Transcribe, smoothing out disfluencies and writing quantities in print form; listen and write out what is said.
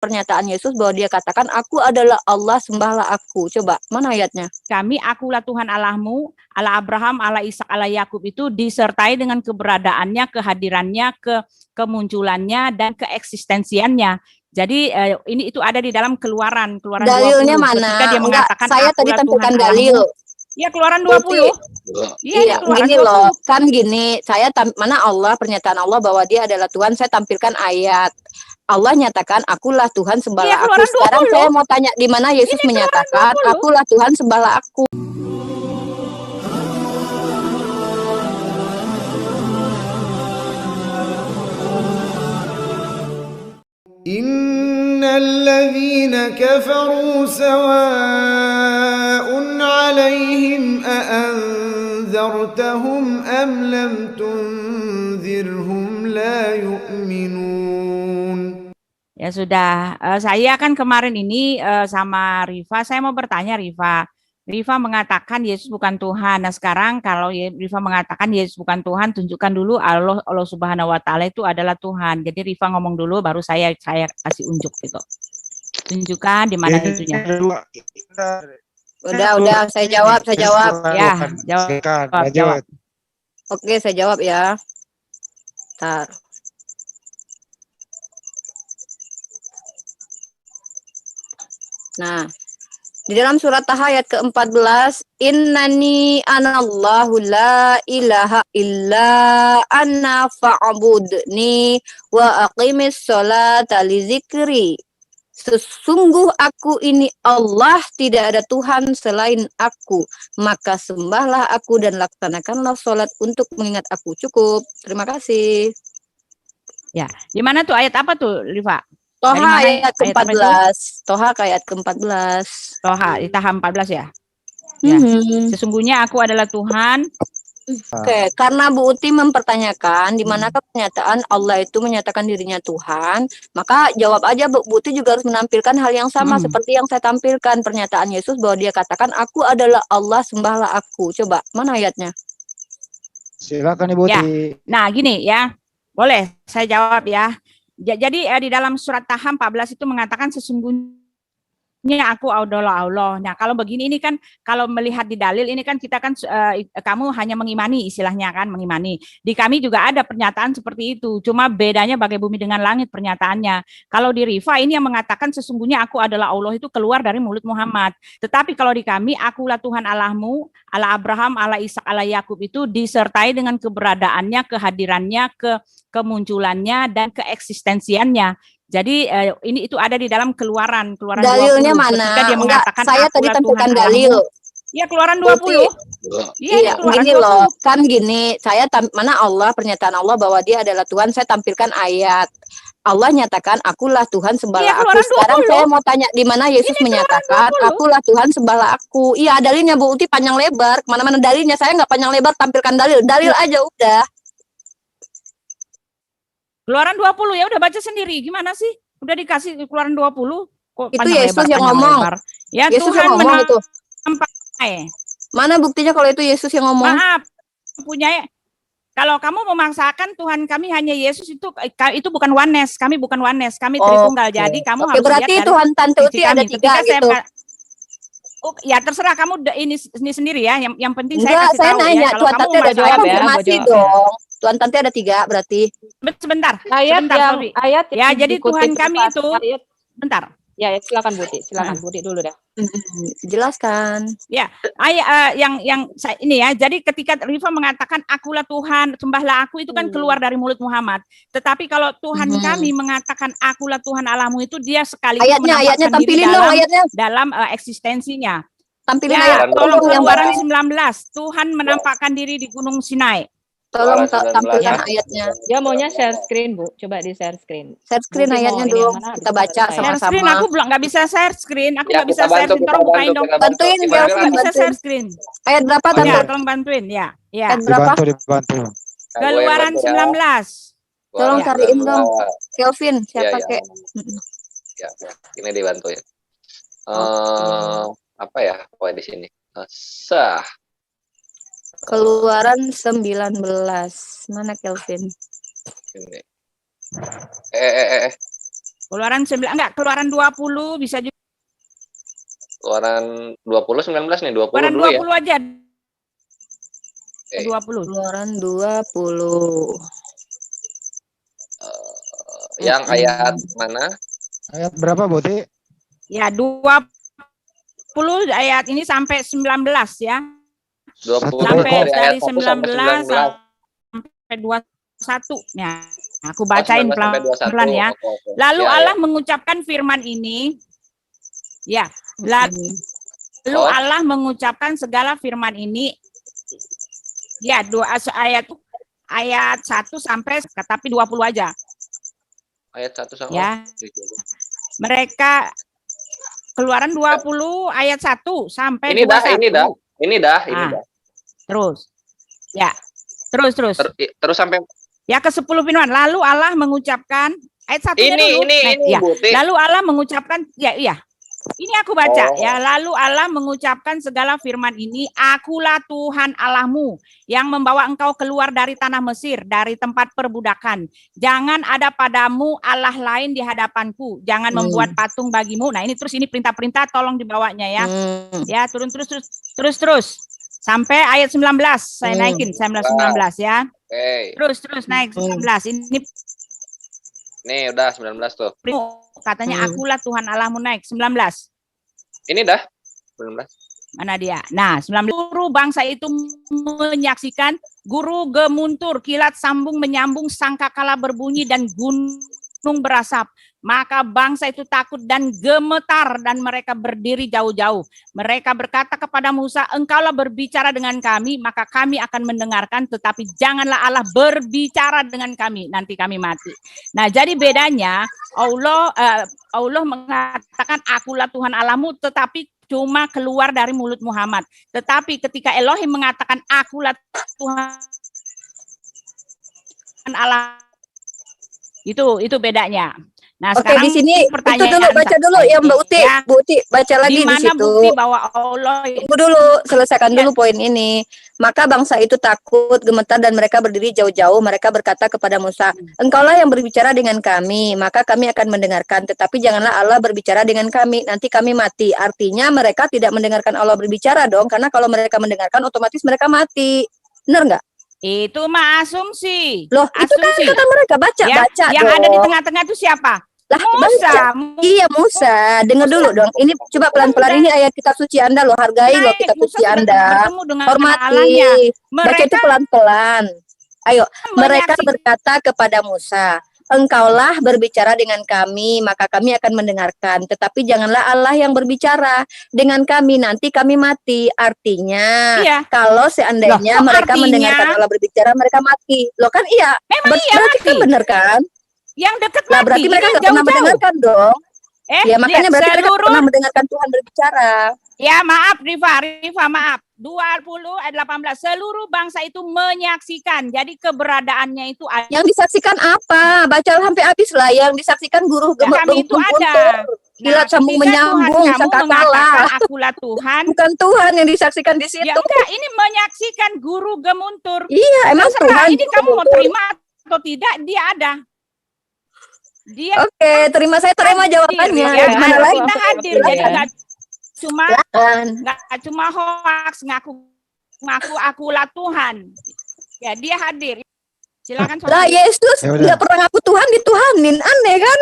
pernyataan Yesus bahwa dia katakan, aku adalah Allah, sembahlah aku. Coba, mana ayatnya? Kami, akulah Tuhan Allahmu, Allah Abraham, Allah Ishak, Allah Yakub itu disertai dengan keberadaannya, kehadirannya, kemunculannya, dan keeksistensiannya. Jadi ini itu ada di dalam Keluaran Dalilnya 20. mana? Ketika dia mengatakan, saya tadi tampilkan dalil. Ya, Keluaran 20. Iya, gini loh, kan gini, mana Allah, pernyataan Allah bahwa dia adalah Tuhan, saya tampilkan ayat. Allah nyatakan, akulah Tuhan, sembahlah aku. Sekarang saya mau tanya, di mana Yesus menyatakan, akulah Tuhan, sembahlah aku. Innalladzina kafaru sawa'un 'alaihim a'anzartahum am lam tunzirhum la yu'minun. Ya sudah, saya kan kemarin ini sama Rifa, saya mau bertanya Rifa mengatakan Yesus bukan Tuhan. Nah sekarang kalau Rifa mengatakan Yesus bukan Tuhan, tunjukkan dulu Allah Subhanahu Wa Taala itu adalah Tuhan. Jadi Rifa ngomong dulu, baru saya kasih unjuk gitu. Tunjukkan di mana itunya. Udah, saya jawab. Ya, jawab. Oke, saya jawab ya. Bentar. Nah, di dalam surat Taha ayat ke-14, innani anallahu la ilaha illa anna fa'budni wa aqimis sholata li zikri. Sesungguh aku ini Allah, tidak ada Tuhan selain aku, maka sembahlah aku dan laksanakanlah sholat untuk mengingat aku. Cukup. Terima kasih. Ya, di mana tuh ayat apa tuh, Rifa? Toha ayat ke-14. Toha ayat ke-14. Toha di Taha 14 ya. Ya. Sesungguhnya aku adalah Tuhan. Oke, karena Bu Uti mempertanyakan di manakah pernyataan Allah itu menyatakan dirinya Tuhan, maka jawab aja Bu Uti juga harus menampilkan hal yang sama seperti yang saya tampilkan, pernyataan Yesus bahwa dia katakan, aku adalah Allah, sembahlah aku. Coba, mana ayatnya? Silakan Ibu Uti. Ya. Nah, gini ya. Boleh saya jawab ya. Jadi di dalam surat Taha 14 itu mengatakan sesungguhnya aku adalah Allah. Nah, kalau begini ini kan kalau melihat di dalil ini kan kita kan kamu hanya mengimani, istilahnya kan mengimani. Di kami juga ada pernyataan seperti itu. Cuma bedanya bagai bumi dengan langit pernyataannya. Kalau di Rifa ini yang mengatakan sesungguhnya aku adalah Allah itu keluar dari mulut Muhammad. Tetapi kalau di kami, akulah Tuhan Allahmu, Allah Abraham, Allah Ishak, Allah Yakub itu disertai dengan keberadaannya, kehadirannya, kemunculannya, dan keeksistensiannya. Jadi ini itu ada di dalam Keluaran Dalilnya 20. mana? Ketika dia mengatakan, saya tadi tampilkan dalil. Ya, Keluaran 20. Iya, gini loh, kan gini, mana Allah, pernyataan Allah bahwa dia adalah Tuhan, saya tampilkan ayat. Allah nyatakan, akulah Tuhan, sembahlah aku. Sekarang saya mau tanya, di mana Yesus menyatakan, akulah Tuhan, sembahlah aku. Iya, dalilnya Bu Uti panjang lebar. Kemana-mana dalilnya, saya nggak panjang lebar tampilkan dalil aja udah. Keluaran 20 ya udah baca sendiri. Gimana sih? Udah dikasih Keluaran 20 kok itu Yesus yang ngomong. Ya Yesus Tuhan yang ngomong itu. Sampai. Mana buktinya kalau itu Yesus yang ngomong? Maaf. Kalau kamu memaksakan Tuhan kami hanya Yesus itu bukan oneness. Kami bukan oneness. Kami Tritunggal. Jadi kamu harus berarti lihat Tuhan Tante Uti ada 3 gitu. Ya terserah kamu ini sendiri ya. Yang penting enggak, saya kasih tahu nanya, ya. Kalau Tuhan kamu Tante ada jawab ya, masih dong. Tuhan Tante ada 3 berarti. Sebentar. Ayat ya, jadi Tuhan kami itu bentar. Ya, silakan Budi, Budi dulu dah. Jelaskan. Ya, yang saya ini ya. Jadi ketika Rifa mengatakan akulah Tuhan, sembahlah aku itu kan keluar dari mulut Muhammad. Tetapi kalau Tuhan kami mengatakan akulah Tuhan Allahmu itu dia sekaligus ayatnya tampilin dong ayatnya dalam eksistensinya. Tampilin ya, tolong Keluaran 19. Tuhan menampakkan diri di Gunung Sinai. Tolong tampilkan ayatnya. Dia maunya share screen, Bu. Coba di share screen. Share screen ayatnya dong. Kita baca sama-sama. Share screen aku belum nggak bisa share screen. Aku nggak bisa share screen. Tolong bukain dong. Bantuin, nggak bisa share screen. Ayat berapa tante? Ya, tolong bantuin ya. Ya. Ayat berapa? Dibantu. Keluaran 19. Tolong cariin dong. Kelvin, siapa kek? Ya, ini dibantu ya. Apa ya? Poin di sini. Sah. Keluaran 19. Mana Kelvin? Ini. Keluaran 9, enggak, keluaran 20 bisa juga. Keluaran 20, 19 nih, 20 Keluaran dulu ya. 20 aja. Oke. 20. Keluaran 20. Yang ayat mana? Ayat berapa, Buti? Ya, 20 ayat ini sampai 19 ya. 20 Sampai dari ayat dari 1 sampai 19 19. sampai 21. Ya, aku bacain 19 sampai 21. pelan-pelan ya. Oke. Lalu Ya, Allah ya. mengucapkan firman ini. Ya, lalu Oh. Allah mengucapkan segala firman ini. Ya, ayat 1 sampai tapi 20 aja. Ayat 1 sama. Ya. Mereka Keluaran 20 ayat 1 sampai Ini dah, 21. ini dah. Ah. Terus. Ya. Terus. Terus sampai Ya, ke-10 firman. Lalu Allah mengucapkan ayat 1-nya dulu. ini Ya. Buti. Lalu Allah mengucapkan iya. Ini aku baca Oh. ya. Lalu Allah mengucapkan segala firman ini, akulah Tuhan Allahmu yang membawa engkau keluar dari tanah Mesir, dari tempat perbudakan. Jangan ada padamu Allah lain di hadapanku. Jangan membuat patung bagimu. Nah, ini perintah-perintah tolong dibawanya ya. Ya, turun terus. Sampai ayat 19. Saya naikin 19 ya. Oke. Terus naik 19. Ini Nih udah 19 tuh. katanya akulah Tuhan Allahmu, naik 19. Ini dah 19. Mana dia? Nah, 19. Guru bangsa itu menyaksikan guru gemuntur, kilat sambung menyambung, sangkakala berbunyi dan gunung berasap. Maka bangsa itu takut dan gemetar dan mereka berdiri jauh-jauh. Mereka berkata kepada Musa, engkaulah berbicara dengan kami, maka kami akan mendengarkan, tetapi janganlah Allah berbicara dengan kami, nanti kami mati. Nah, jadi bedanya Allah mengatakan akulah Tuhan Allahmu, tetapi cuma keluar dari mulut Muhammad. Tetapi ketika Elohim mengatakan akulah Tuhan Allah, itu bedanya. Nah, Oke, sekarang di sini itu pertanyaan dulu baca dulu ya Mbak Uti. ya, Bu Uti baca lagi di mana situ. bukti bahwa Allah Tunggu dulu, selesaikan dulu poin ini. Maka bangsa itu takut, gemetar dan mereka berdiri jauh-jauh. Mereka berkata kepada Musa, engkaulah yang berbicara dengan kami, maka kami akan mendengarkan. Tetapi janganlah Allah berbicara dengan kami, nanti kami mati. Artinya mereka tidak mendengarkan Allah berbicara dong, karena kalau mereka mendengarkan otomatis mereka mati. Benar nggak? itu mah asumsi. Loh, itu kan Asumsi. kata mereka, baca Ya, yang dong. ada di tengah-tengah itu siapa? Lah, Musa. baca. Iya Musa, dengar dulu dong. Ini coba pelan-pelan, ini ayat kitab suci Anda loh, hargai loh kitab Musa suci sudah Anda. bertemu dengan Hormati. Allahnya. Baca itu pelan-pelan. Ayo, mereka berkata kepada Musa, engkaulah berbicara dengan kami, maka kami akan mendengarkan. Tetapi janganlah Allah yang berbicara dengan kami, nanti kami mati. Artinya, Iya. kalau seandainya Loh, kok mereka artinya? mendengarkan Allah berbicara, mereka mati. Loh kan iya, Memang iya berarti mati. kan benar kan? Yang dekat Lah mati. berarti mereka Ini nggak pernah jauh-jauh. mendengarkan dong. Ya makanya lihat, berarti mereka seluruh pernah mendengarkan Tuhan berbicara. Ya maaf Rifa maaf. 20 ayat 18. Seluruh bangsa itu menyaksikan. Jadi keberadaannya itu ada. Yang disaksikan apa? Baca sampai habis lah. Yang disaksikan guru Ya, kami itu ada. Kilat sambung ketika menyambung, Tuhan kamu sangkakala. mengatakan akulah Tuhan. Bukan Tuhan yang disaksikan di situ. Ya enggak, ini menyaksikan guru gemuntur. Iya, emang Terserah, Tuhan. ini kamu mau terima atau tidak, dia ada. Dia Oke, saya terima jawabannya. ya, Gimana lagi? kita hadir. Jadi enggak cuma Silakan. nggak cuma hoax ngaku akulah Tuhan. Ya, dia hadir. Silakan. Lah Yesus Ya udah. nggak pernah ngaku Tuhan, dituhanin. Aneh kan?